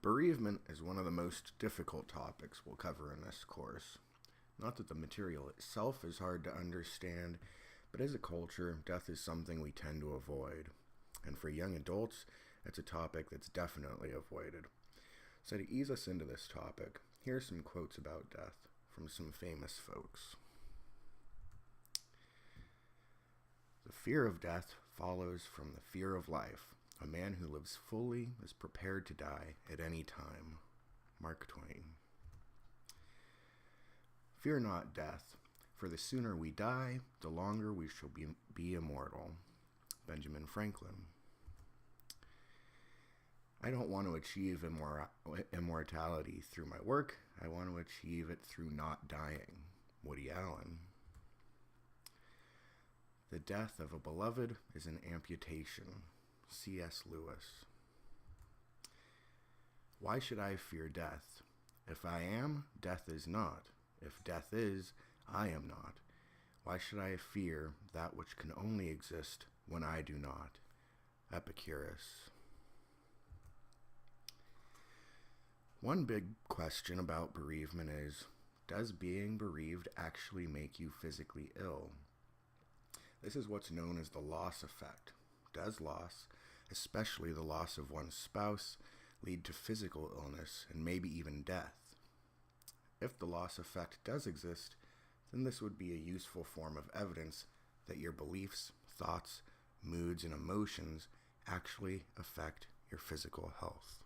Bereavement is one of the most difficult topics we'll cover in this course. Not that the material itself is hard to understand, but as a culture, death is something we tend to avoid. And for young adults, it's a topic that's definitely avoided. So to ease us into this topic, here are some quotes about death from some famous folks. The fear of death follows from the fear of life. A man who lives fully is prepared to die at any time. Mark Twain. Fear not death, for the sooner we die, the longer we shall be immortal. Benjamin Franklin. I don't want to achieve immortality through my work. I want to achieve it through not dying. Woody Allen. The death of a beloved is an amputation. C.S. Lewis. Why should I fear death? If I am, death is not. If death is, I am not. Why should I fear that which can only exist when I do not? Epicurus. One big question about bereavement is, does being bereaved actually make you physically ill? This is what's known as the loss effect. Does loss, especially the loss of one's spouse, lead to physical illness and maybe even death? If the loss effect does exist, then this would be a useful form of evidence that your beliefs, thoughts, moods, and emotions actually affect your physical health.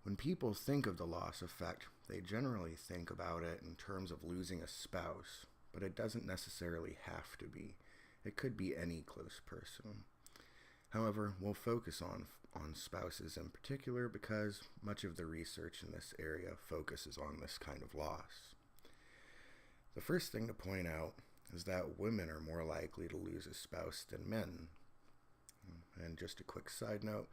When people think of the loss effect, they generally think about it in terms of losing a spouse, but it doesn't necessarily have to be. It could be any close person. However, we'll focus on spouses in particular because much of the research in this area focuses on this kind of loss. The first thing to point out is that women are more likely to lose a spouse than men. And just a quick side note,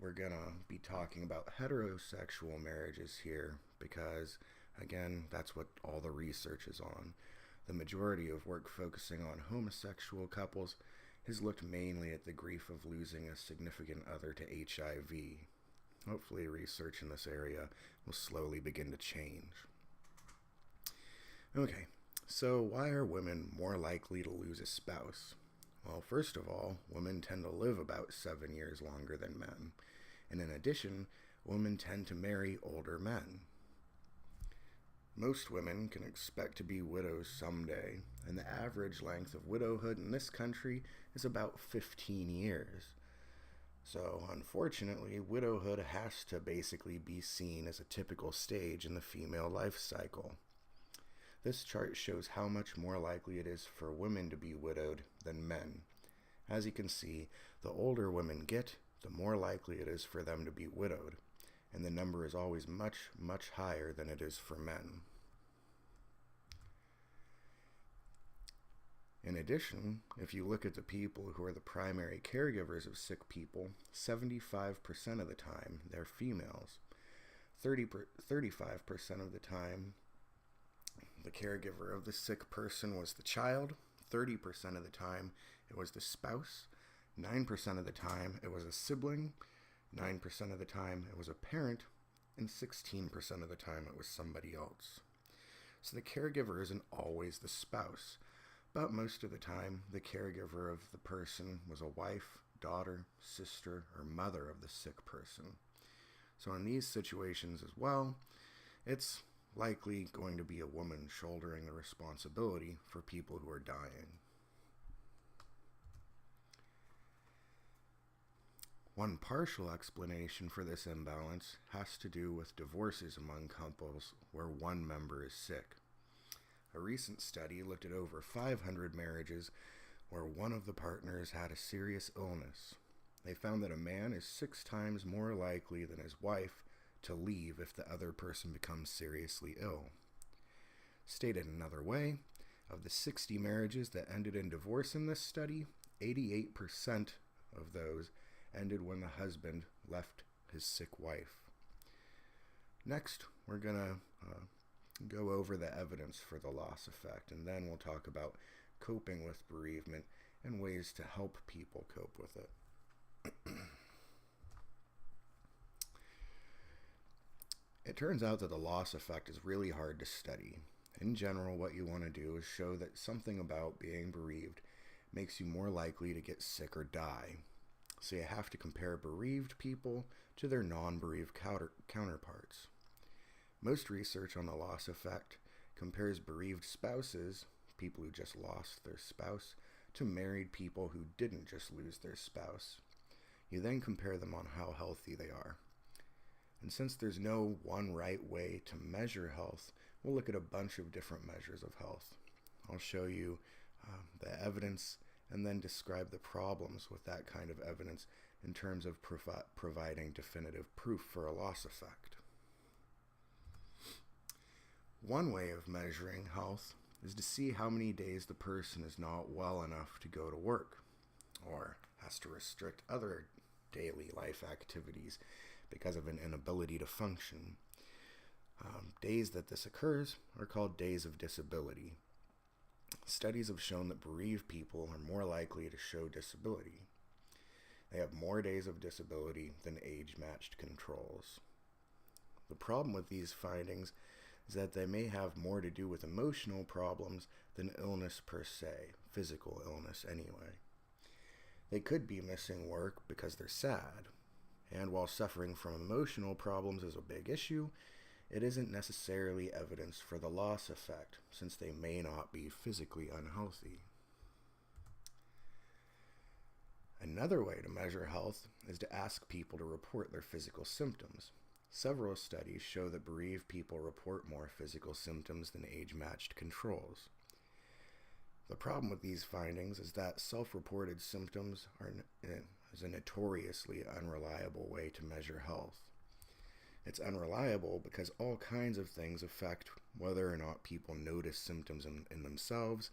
we're going to be talking about heterosexual marriages here because, again, that's what all the research is on. The majority of work focusing on homosexual couples has looked mainly at the grief of losing a significant other to HIV. Hopefully, research in this area will slowly begin to change. Okay, so why are women more likely to lose a spouse? Well, first of all, women tend to live about 7 years longer than men. And in addition, women tend to marry older men. Most women can expect to be widows someday, and the average length of widowhood in this country is about 15 years. So, unfortunately, widowhood has to basically be seen as a typical stage in the female life cycle. This chart shows how much more likely it is for women to be widowed than men. As you can see, the older women get, the more likely it is for them to be widowed, and the number is always much, much higher than it is for men. In addition, if you look at the people who are the primary caregivers of sick people, 75% of the time they're females. 35% of the time the caregiver of the sick person was the child, 30% of the time it was the spouse, 9% of the time it was a sibling, 9% of the time it was a parent, and 16% of the time it was somebody else. So the caregiver isn't always the spouse, but most of the time the caregiver of the person was a wife, daughter, sister, or mother of the sick person. So in these situations as well, it's likely going to be a woman shouldering the responsibility for people who are dying. One partial explanation for this imbalance has to do with divorces among couples where one member is sick. A recent study looked at over 500 marriages where one of the partners had a serious illness. They found that a man is 6 times more likely than his wife to leave if the other person becomes seriously ill. Stated another way, of the 60 marriages that ended in divorce in this study, 88% of those ended when the husband left his sick wife. Next, we're going to go over the evidence for the loss effect, and then we'll talk about coping with bereavement and ways to help people cope with it. It turns out that the loss effect is really hard to study. In general, what you want to do is show that something about being bereaved makes you more likely to get sick or die. So you have to compare bereaved people to their non-bereaved counterparts. Most research on the loss effect compares bereaved spouses, people who just lost their spouse, to married people who didn't just lose their spouse. You then compare them on how healthy they are. And since there's no one right way to measure health, we'll look at a bunch of different measures of health. I'll show you the evidence and then describe the problems with that kind of evidence in terms of providing definitive proof for a loss effect. One way of measuring health is to see how many days the person is not well enough to go to work, or has to restrict other daily life activities because of an inability to function. Days that this occurs are called days of disability. Studies have shown that bereaved people are more likely to show disability. They have more days of disability than age-matched controls. The problem with these findings is that they may have more to do with emotional problems than illness per se, physical illness anyway. They could be missing work because they're sad, and while suffering from emotional problems is a big issue, it isn't necessarily evidence for the loss effect, since they may not be physically unhealthy. Another way to measure health is to ask people to report their physical symptoms. Several studies show that bereaved people report more physical symptoms than age-matched controls. The problem with these findings is that self-reported symptoms is a notoriously unreliable way to measure health. It's unreliable because all kinds of things affect whether or not people notice symptoms in themselves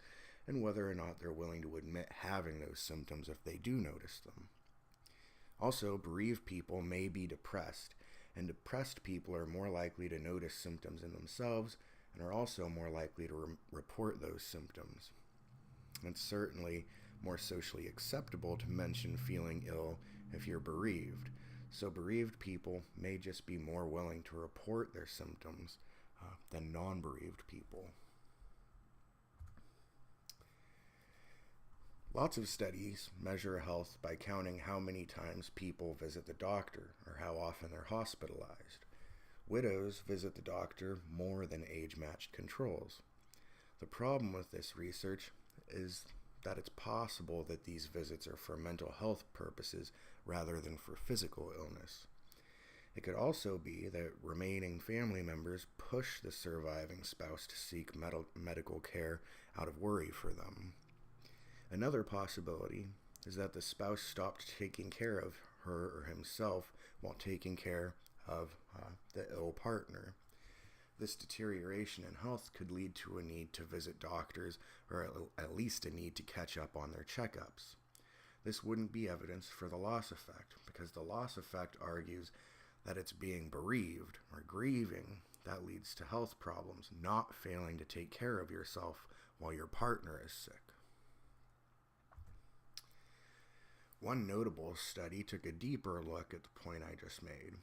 and whether or not they're willing to admit having those symptoms if they do notice them. Also, bereaved people may be depressed, and depressed people are more likely to notice symptoms in themselves and are also more likely to report those symptoms. It's certainly more socially acceptable to mention feeling ill if you're bereaved, so bereaved people may just be more willing to report their symptoms than non-bereaved people. Lots of studies measure health by counting how many times people visit the doctor or how often they're hospitalized. Widows visit the doctor more than age-matched controls. The problem with this research is that it's possible that these visits are for mental health purposes rather than for physical illness. It could also be that remaining family members push the surviving spouse to seek medical care out of worry for them. Another possibility is that the spouse stopped taking care of her or himself while taking care of the ill partner. This deterioration in health could lead to a need to visit doctors, or at least a need to catch up on their checkups. This wouldn't be evidence for the loss effect, because the loss effect argues that it's being bereaved or grieving that leads to health problems, not failing to take care of yourself while your partner is sick. One notable study took a deeper look at the point I just made,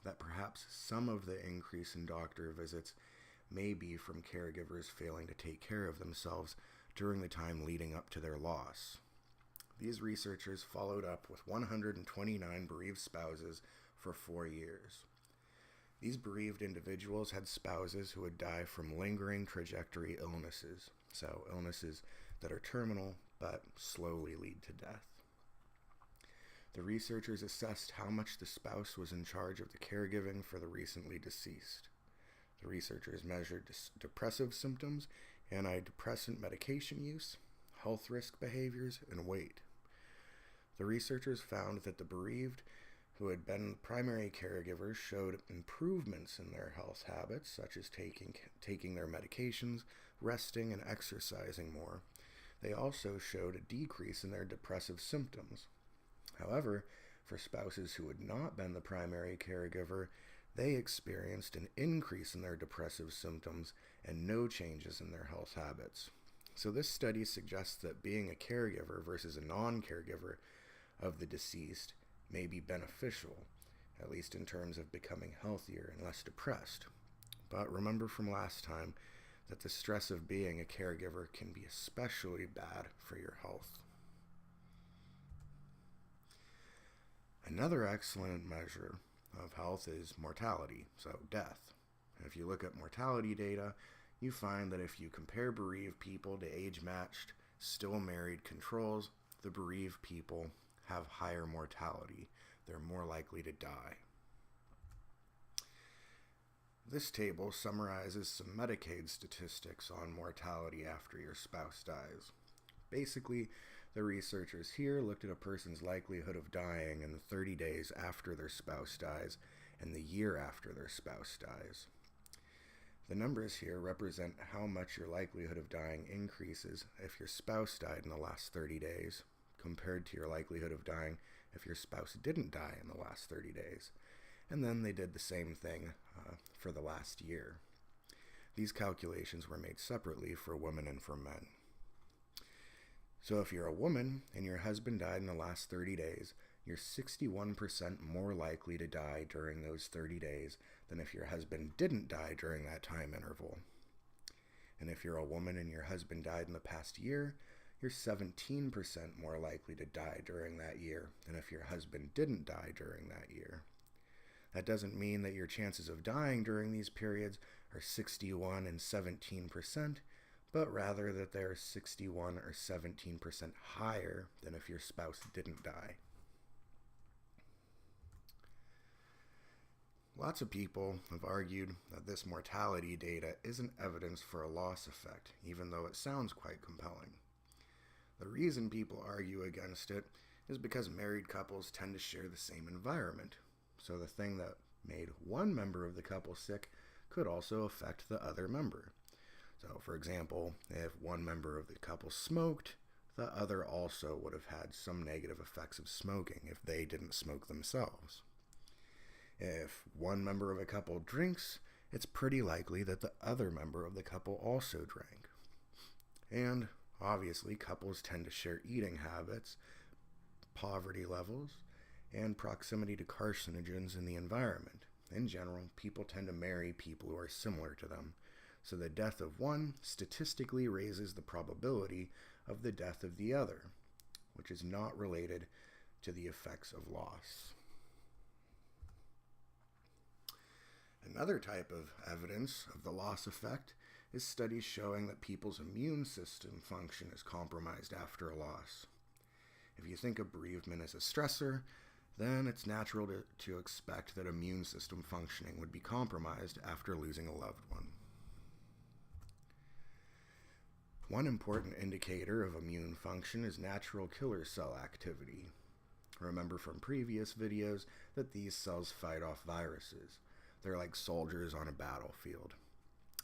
that perhaps some of the increase in doctor visits may be from caregivers failing to take care of themselves during the time leading up to their loss. These researchers followed up with 129 bereaved spouses for 4 years. These bereaved individuals had spouses who would die from lingering trajectory illnesses, so illnesses that are terminal but slowly lead to death. The researchers assessed how much the spouse was in charge of the caregiving for the recently deceased. The researchers measured depressive symptoms, antidepressant medication use, health risk behaviors, and weight. The researchers found that the bereaved who had been primary caregivers showed improvements in their health habits, such as taking their medications, resting, and exercising more. They also showed a decrease in their depressive symptoms. However, for spouses who had not been the primary caregiver, they experienced an increase in their depressive symptoms and no changes in their health habits. So this study suggests that being a caregiver versus a non-caregiver of the deceased may be beneficial, at least in terms of becoming healthier and less depressed. But remember from last time that the stress of being a caregiver can be especially bad for your health. Another excellent measure of health is mortality, so death. If you look at mortality data, you find that if you compare bereaved people to age-matched, still married controls, the bereaved people have higher mortality. They're more likely to die. This table summarizes some Medicaid statistics on mortality after your spouse dies. Basically, the researchers here looked at a person's likelihood of dying in the 30 days after their spouse dies and the year after their spouse dies. The numbers here represent how much your likelihood of dying increases if your spouse died in the last 30 days compared to your likelihood of dying if your spouse didn't die in the last 30 days. And then they did the same thing for the last year. These calculations were made separately for women and for men. So if you're a woman and your husband died in the last 30 days, you're 61% more likely to die during those 30 days than if your husband didn't die during that time interval. And if you're a woman and your husband died in the past year, you're 17% more likely to die during that year than if your husband didn't die during that year. That doesn't mean that your chances of dying during these periods are 61 and 17%, but rather that they're 61 or 17% higher than if your spouse didn't die. Lots of people have argued that this mortality data isn't evidence for a loss effect, even though it sounds quite compelling. The reason people argue against it is because married couples tend to share the same environment, so the thing that made one member of the couple sick could also affect the other member. So, for example, if one member of the couple smoked, the other also would have had some negative effects of smoking if they didn't smoke themselves. If one member of a couple drinks, it's pretty likely that the other member of the couple also drank. And obviously, couples tend to share eating habits, poverty levels, and proximity to carcinogens in the environment. In general, people tend to marry people who are similar to them, so the death of one statistically raises the probability of the death of the other, which is not related to the effects of loss. Another type of evidence of the loss effect is studies showing that people's immune system function is compromised after a loss. If you think of bereavement as a stressor, then it's natural to expect that immune system functioning would be compromised after losing a loved one. One important indicator of immune function is natural killer cell activity. Remember from previous videos that these cells fight off viruses. They're like soldiers on a battlefield.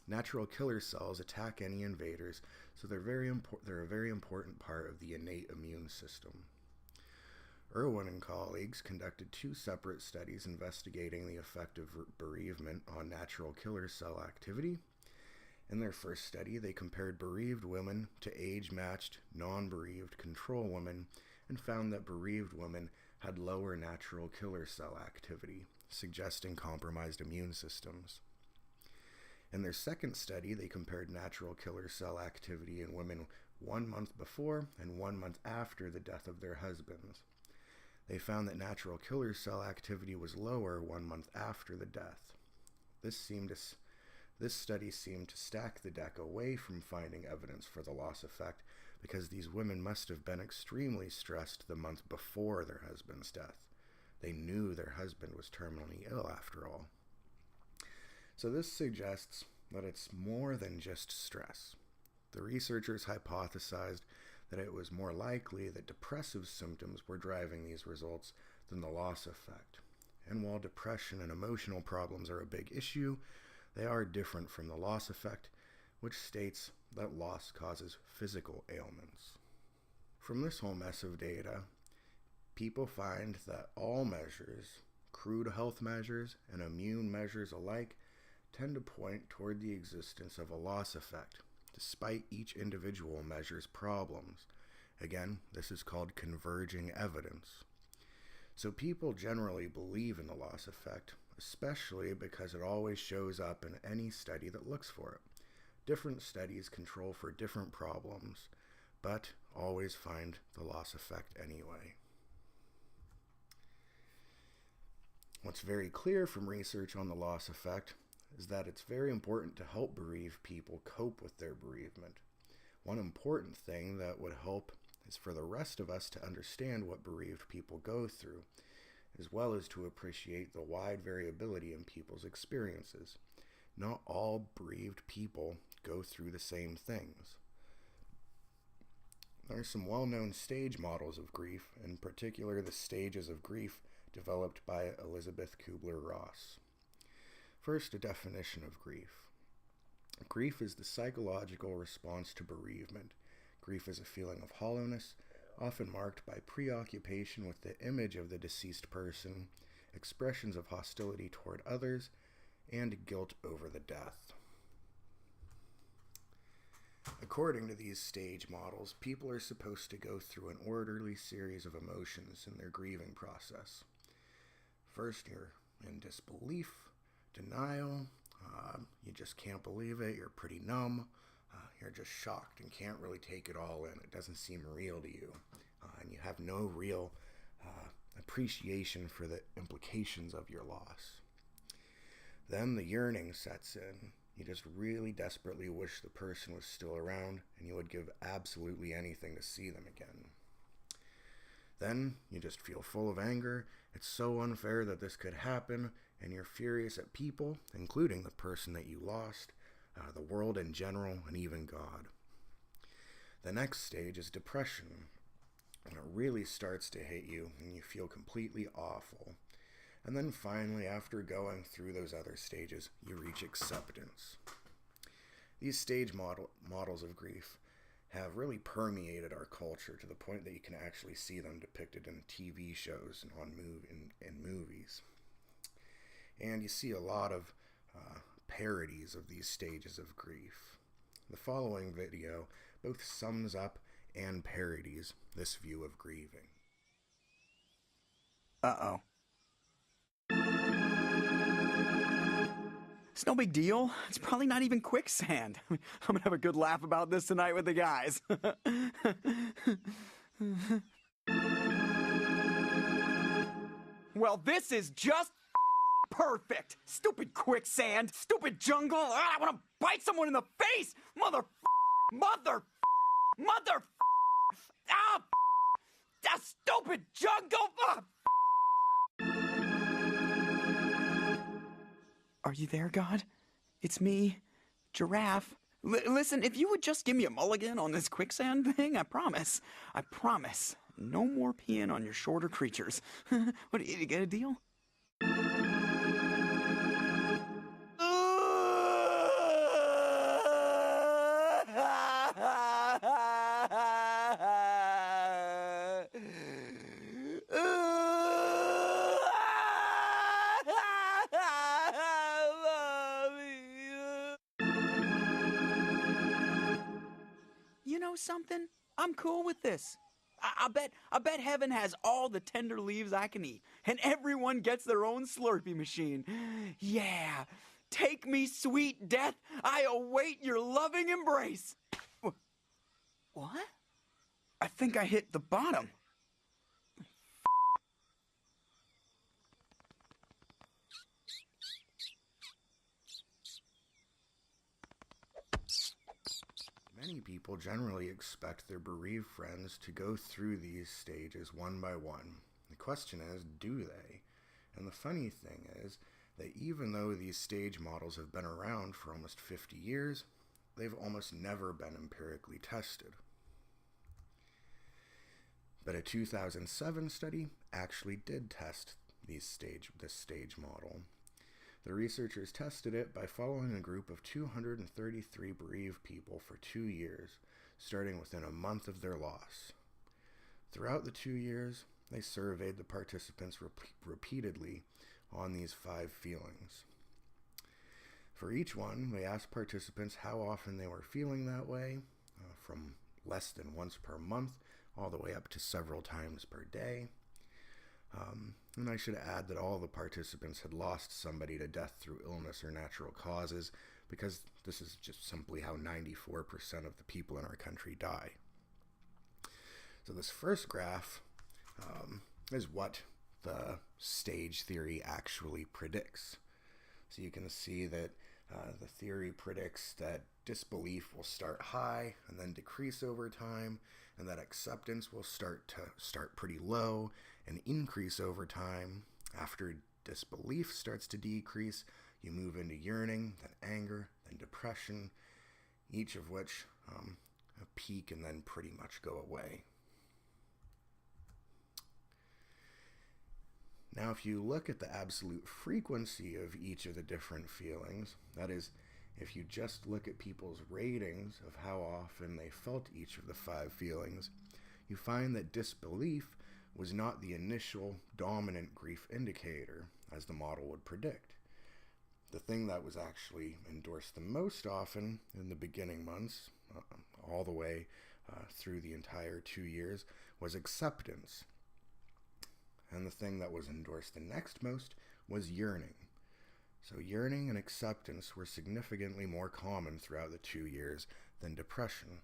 Natural killer cells attack any invaders, so they're a very important part of the innate immune system. Irwin and colleagues conducted 2 separate studies investigating the effect of bereavement on natural killer cell activity. In their first study, they compared bereaved women to age-matched, non-bereaved control women and found that bereaved women had lower natural killer cell activity, suggesting compromised immune systems. In their second study, they compared natural killer cell activity in women 1 month before and 1 month after the death of their husbands. They found that natural killer cell activity was lower 1 month after the death. This study seemed to stack the deck away from finding evidence for the loss effect because these women must have been extremely stressed the month before their husband's death. They knew their husband was terminally ill after all. So this suggests that it's more than just stress. The researchers hypothesized that it was more likely that depressive symptoms were driving these results than the loss effect. And while depression and emotional problems are a big issue, they are different from the loss effect, which states that loss causes physical ailments. From this whole mess of data, people find that all measures, crude health measures and immune measures alike, tend to point toward the existence of a loss effect, despite each individual measure's problems. Again, this is called converging evidence. So people generally believe in the loss effect, especially because it always shows up in any study that looks for it. Different studies control for different problems, but always find the loss effect anyway. What's very clear from research on the loss effect is that it's very important to help bereaved people cope with their bereavement. One important thing that would help is for the rest of us to understand what bereaved people go through, as well as to appreciate the wide variability in people's experiences. Not all bereaved people go through the same things. There are some well-known stage models of grief, in particular the stages of grief developed by Elizabeth Kubler-Ross. First, a definition of grief. Grief is the psychological response to bereavement. Grief is a feeling of hollowness, often marked by preoccupation with the image of the deceased person, expressions of hostility toward others, and guilt over the death. According to these stage models, people are supposed to go through an orderly series of emotions in their grieving process. First, you're in disbelief, denial, you just can't believe it, you're pretty numb, you're just shocked and can't really take it all in. It doesn't seem real to you, and you have no real appreciation for the implications of your loss. Then the yearning sets in. You just really desperately wish the person was still around, and you would give absolutely anything to see them again. Then you just feel full of anger. It's so unfair that this could happen, and you're furious at people, including the person that you lost, the world in general, and even God. The next stage is depression. And it really starts to hit you, and you feel completely awful. And then finally, after going through those other stages, you reach acceptance. These stage models of grief have really permeated our culture to the point that you can actually see them depicted in TV shows and in movies. And you see a lot of parodies of these stages of grief. The following video both sums up and parodies this view of grieving. Uh-oh. It's no big deal. It's probably not even quicksand. I'm gonna have a good laugh about this tonight with the guys. Well, this is just perfect. Stupid quicksand, stupid jungle. I want to bite someone in the face. Mother. Ah! That stupid jungle. Are you there, God? It's me, Giraffe. Listen, if you would just give me a mulligan on this quicksand thing, I promise. No more peeing on your shorter creatures. What, you get a deal? You know something? I'm cool with this. I bet heaven has all the tender leaves I can eat, and everyone gets their own Slurpee machine. Yeah, take me, sweet death. I await your loving embrace. What? I think I hit the bottom. Many people generally expect their bereaved friends to go through these stages one by one. The question is, do they? And the funny thing is that even though these stage models have been around for almost 50 years, they've almost never been empirically tested. But a 2007 study actually did test this stage model. The researchers tested it by following a group of 233 bereaved people for 2 years, starting within a month of their loss. Throughout the 2 years, they surveyed the participants repeatedly on these 5 feelings. For each one, they asked participants how often they were feeling that way, from less than once per month all the way up to several times per day. And I should add that all the participants had lost somebody to death through illness or natural causes, because this is just simply how 94% of the people in our country die. So this first graph is what the stage theory actually predicts. So you can see that the theory predicts that disbelief will start high and then decrease over time, and that acceptance will start pretty low and increase over time. After disbelief starts to decrease, you move into yearning, then anger, then depression, each of which peak and then pretty much go away. Now, if you look at the absolute frequency of each of the different feelings, that is, if you just look at people's ratings of how often they felt each of the 5 feelings, you find that disbelief was not the initial dominant grief indicator, as the model would predict. The thing that was actually endorsed the most often in the beginning months, all the way through the entire 2 years, was acceptance. And the thing that was endorsed the next most was yearning. So yearning and acceptance were significantly more common throughout the 2 years than depression.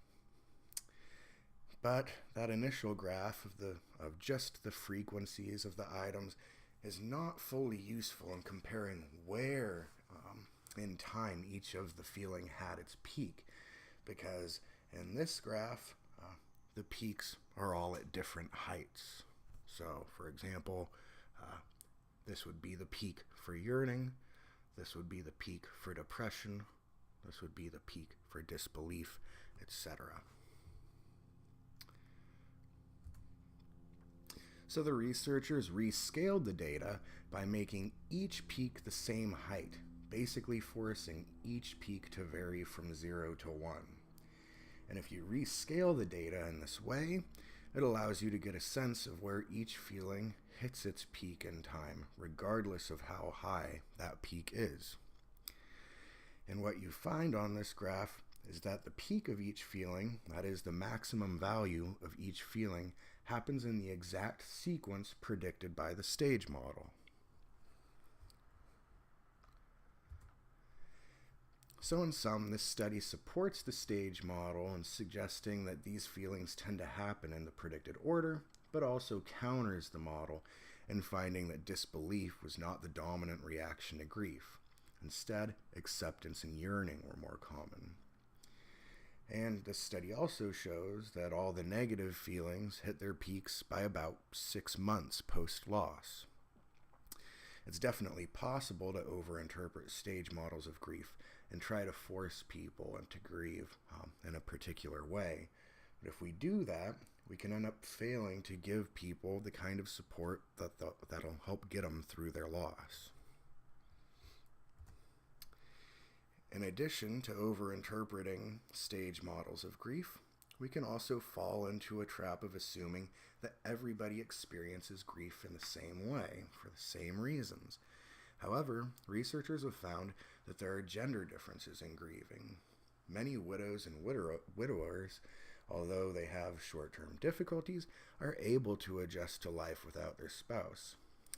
But that initial graph of just the frequencies of the items is not fully useful in comparing where in time each of the feeling had its peak, because in this graph the peaks are all at different heights. So, for example, this would be the peak for yearning, this would be the peak for depression, this would be the peak for disbelief, etc. So the researchers rescaled the data by making each peak the same height, basically forcing each peak to vary from 0 to 1. And if you rescale the data in this way, it allows you to get a sense of where each feeling hits its peak in time, regardless of how high that peak is. And what you find on this graph is that the peak of each feeling, that is the maximum value of each feeling, happens in the exact sequence predicted by the stage model. So in sum, this study supports the stage model in suggesting that these feelings tend to happen in the predicted order, but also counters the model in finding that disbelief was not the dominant reaction to grief. Instead, acceptance and yearning were more common. And this study also shows that all the negative feelings hit their peaks by about 6 months post-loss. It's definitely possible to overinterpret stage models of grief and try to force people to grieve in a particular way. But if we do that, we can end up failing to give people the kind of support that'll help get them through their loss. In addition to overinterpreting stage models of grief, we can also fall into a trap of assuming that everybody experiences grief in the same way, for the same reasons. However, researchers have found that there are gender differences in grieving. Many widows and widowers, although they have short-term difficulties, are able to adjust to life without their spouse.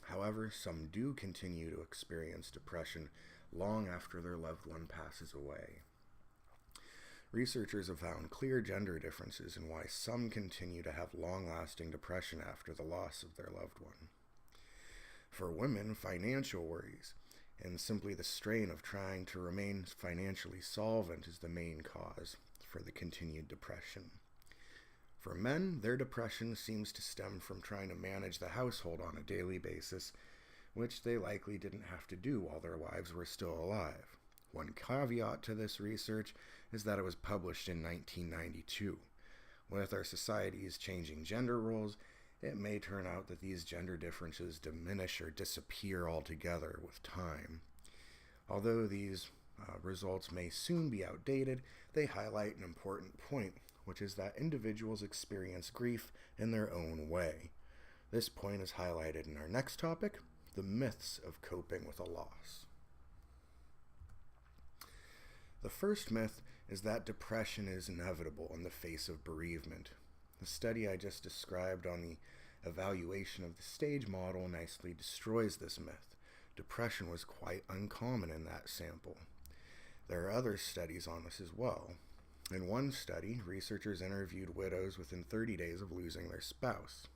However, some do continue to experience depression long after their loved one passes away. Researchers have found clear gender differences in why some continue to have long-lasting depression after the loss of their loved one. For women, financial worries and simply the strain of trying to remain financially solvent is the main cause for the continued depression. For men, their depression seems to stem from trying to manage the household on a daily basis, which they likely didn't have to do while their wives were still alive. One caveat to this research is that it was published in 1992. With our society's changing gender roles, it may turn out that these gender differences diminish or disappear altogether with time. Although these results may soon be outdated, they highlight an important point, which is that individuals experience grief in their own way. This point is highlighted in our next topic, the myths of coping with a loss. The first myth is that depression is inevitable in the face of bereavement. The study I just described on the Evaluation of the stage model nicely destroys this myth. Depression was quite uncommon in that sample. There are other studies on this as well. In one study, researchers interviewed widows within 30 days of losing their spouse.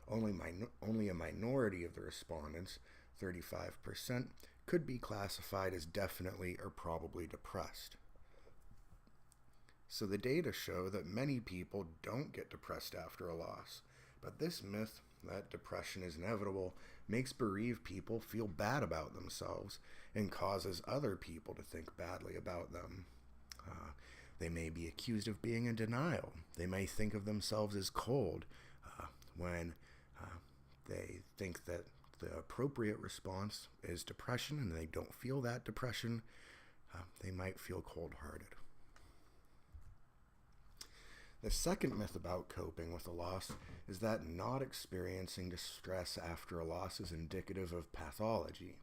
Only a minority of the respondents, 35%, could be classified as definitely or probably depressed. So the data show that many people don't get depressed after a loss, but this myth that depression is inevitable makes bereaved people feel bad about themselves and causes other people to think badly about them. They may be accused of being in denial. They may think of themselves as cold when they think that the appropriate response is depression and they don't feel that depression. They might feel cold-hearted. The second myth about coping with a loss is that not experiencing distress after a loss is indicative of pathology.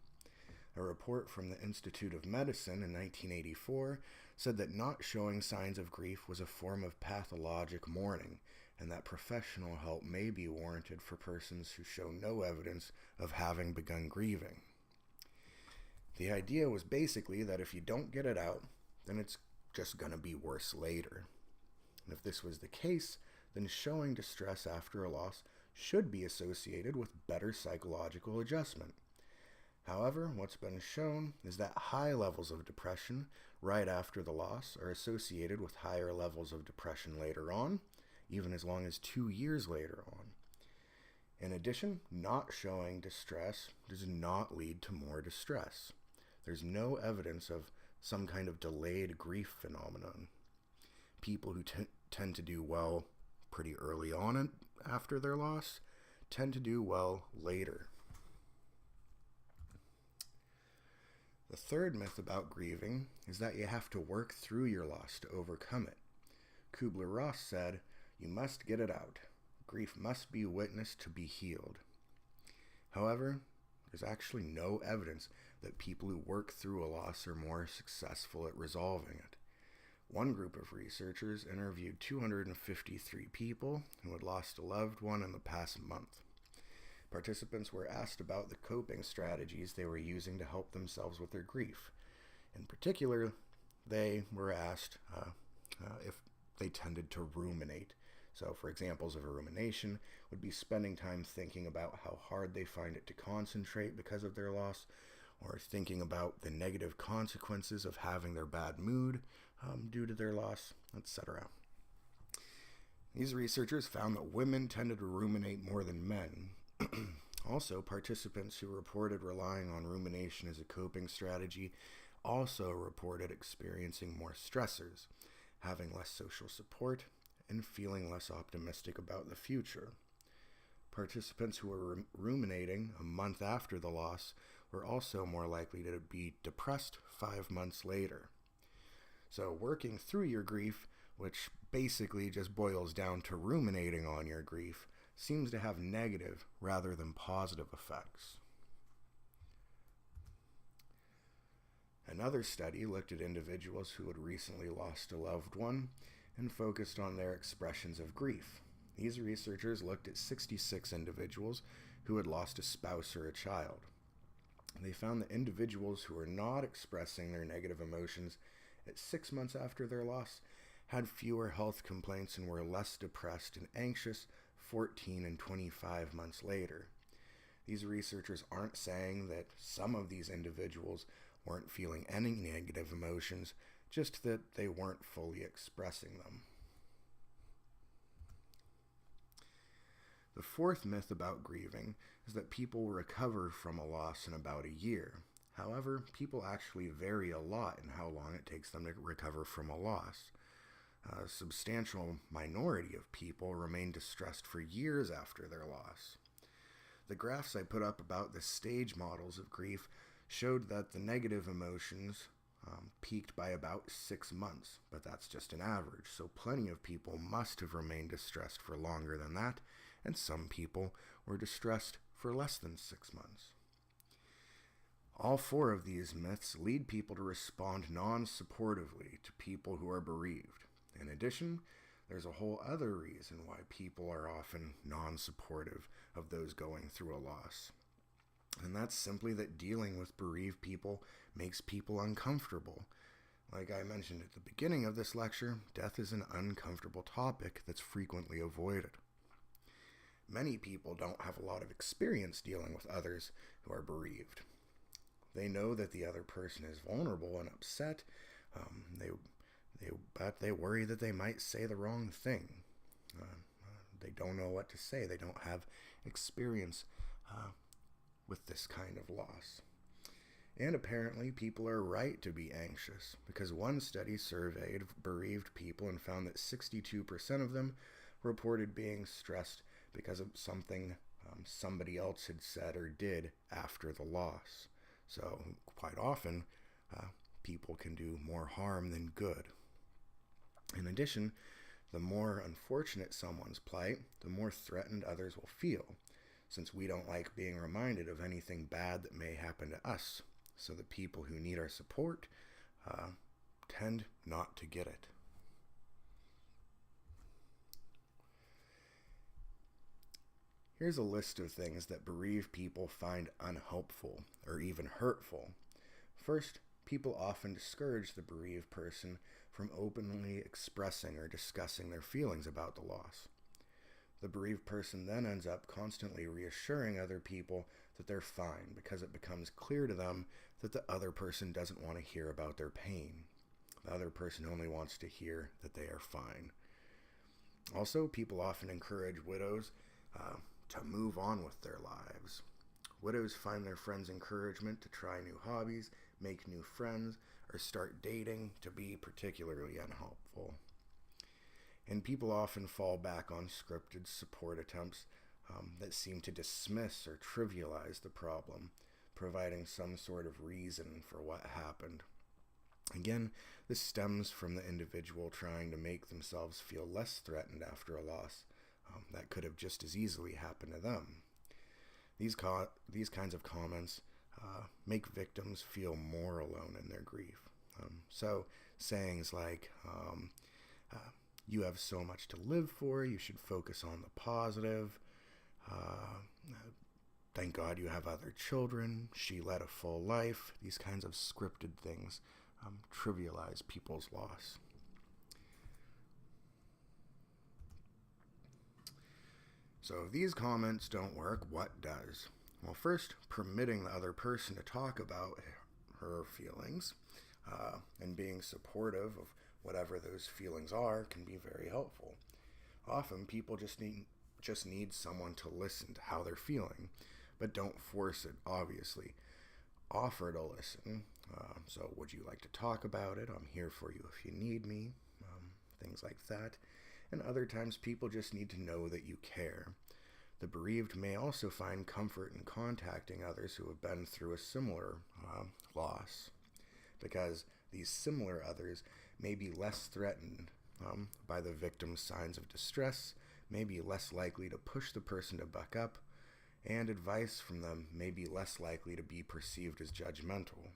A report from the Institute of Medicine in 1984 said that not showing signs of grief was a form of pathologic mourning, and that professional help may be warranted for persons who show no evidence of having begun grieving. The idea was basically that if you don't get it out, then it's just going to be worse later. And if this was the case, then showing distress after a loss should be associated with better psychological adjustment. However, what's been shown is that high levels of depression right after the loss are associated with higher levels of depression later on, even as long as 2 years later on. In addition, not showing distress does not lead to more distress. There's no evidence of some kind of delayed grief phenomenon. People who tend to do well pretty early on after their loss tend to do well later. The third myth about grieving is that you have to work through your loss to overcome it. Kubler-Ross said, "You must get it out. Grief must be witnessed to be healed." However, there's actually no evidence that people who work through a loss are more successful at resolving it. One group of researchers interviewed 253 people who had lost a loved one in the past month. Participants were asked about the coping strategies they were using to help themselves with their grief. In particular, they were asked if they tended to ruminate. So, for examples of a rumination, would be spending time thinking about how hard they find it to concentrate because of their loss, or thinking about the negative consequences of having their bad mood due to their loss, etc. These researchers found that women tended to ruminate more than men. Also, participants who reported relying on rumination as a coping strategy also reported experiencing more stressors, having less social support, and feeling less optimistic about the future. Participants who were ruminating a month after the loss were also more likely to be depressed 5 months later. So working through your grief, which basically just boils down to ruminating on your grief, seems to have negative rather than positive effects. Another study looked at individuals who had recently lost a loved one and focused on their expressions of grief. These researchers looked at 66 individuals who had lost a spouse or a child. They found that individuals who were not expressing their negative emotions at 6 months after their loss had fewer health complaints and were less depressed and anxious 14 and 25 months later. These researchers aren't saying that some of these individuals weren't feeling any negative emotions, just that they weren't fully expressing them. The fourth myth about grieving is that people recover from a loss in about a year. However, people actually vary a lot in how long it takes them to recover from a loss. A substantial minority of people remain distressed for years after their loss. The graphs I put up about the stage models of grief showed that the negative emotions peaked by about 6 months, but that's just an average, so plenty of people must have remained distressed for longer than that, and some people were distressed for less than 6 months. All 4 of these myths lead people to respond non-supportively to people who are bereaved. In addition, there's a whole other reason why people are often non-supportive of those going through a loss. And that's simply that dealing with bereaved people makes people uncomfortable. Like I mentioned at the beginning of this lecture, death is an uncomfortable topic that's frequently avoided. Many people don't have a lot of experience dealing with others who are bereaved. They know that the other person is vulnerable and upset. But they worry that they might say the wrong thing. They don't know what to say. They don't have experience with this kind of loss. And apparently people are right to be anxious, because one study surveyed bereaved people and found that 62% of them reported being stressed because of something somebody else had said or did after the loss. So quite often, people can do more harm than good. In addition, the more unfortunate someone's plight, the more threatened others will feel, since we don't like being reminded of anything bad that may happen to us. So the people who need our support tend not to get it. Here's a list of things that bereaved people find unhelpful or even hurtful. First, people often discourage the bereaved person from openly expressing or discussing their feelings about the loss. The bereaved person then ends up constantly reassuring other people that they're fine, because it becomes clear to them that the other person doesn't want to hear about their pain. The other person only wants to hear that they are fine. Also, people often encourage widows to move on with their lives. Widows find their friends' encouragement to try new hobbies, make new friends, or start dating to be particularly unhelpful. And people often fall back on scripted support attempts that seem to dismiss or trivialize the problem, providing some sort of reason for what happened. Again, this stems from the individual trying to make themselves feel less threatened after a loss that could have just as easily happened to them. These kinds of comments make victims feel more alone in their grief. So sayings like, you have so much to live for, you should focus on the positive, thank God you have other children, she led a full life, these kinds of scripted things trivialize people's loss. So if these comments don't work, what does? Well, first, permitting the other person to talk about her feelings and being supportive of whatever those feelings are can be very helpful. Often people just need someone to listen to how they're feeling, but don't force it, obviously. Offer to listen. So would you like to talk about it? I'm here for you if you need me. Things like that. And other times people just need to know that you care. The bereaved may also find comfort in contacting others who have been through a similar loss, because these similar others may be less threatened by the victim's signs of distress, may be less likely to push the person to buck up, and advice from them may be less likely to be perceived as judgmental.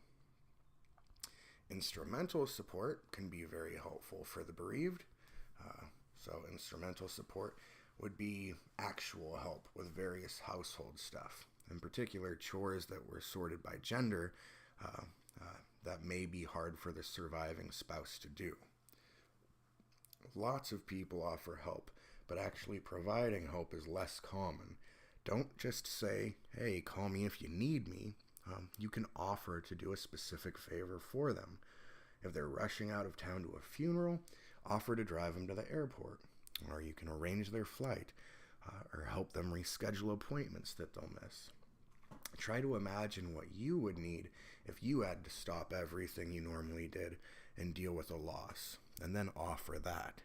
Instrumental support can be very helpful for the bereaved. So instrumental support would be actual help with various household stuff, in particular chores that were sorted by gender that may be hard for the surviving spouse to do. Lots of people offer help, but actually providing help is less common. Don't just say, hey, call me if you need me. You can offer to do a specific favor for them. If they're rushing out of town to a funeral, offer to drive them to the airport, or you can arrange their flight, or help them reschedule appointments that they'll miss. Try to imagine what you would need if you had to stop everything you normally did and deal with a loss, and then offer that.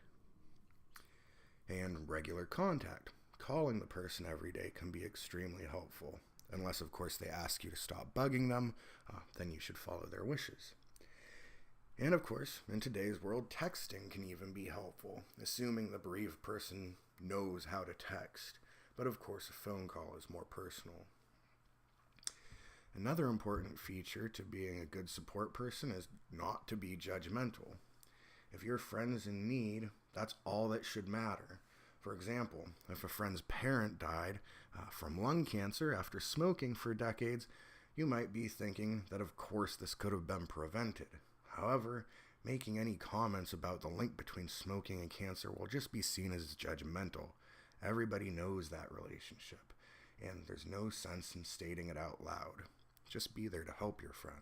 And regular contact. Calling the person every day can be extremely helpful, unless of course they ask you to stop bugging them, then you should follow their wishes. And of course, in today's world, texting can even be helpful, assuming the bereaved person knows how to text. But of course, a phone call is more personal. Another important feature to being a good support person is not to be judgmental. If your friend's in need, That's all that should matter. For example, if a friend's parent died from lung cancer after smoking for decades, you might be thinking that of course this could have been prevented. However, making any comments about the link between smoking and cancer will just be seen as judgmental. Everybody knows that relationship, and there's no sense in stating it out loud. Just be there to help your friend.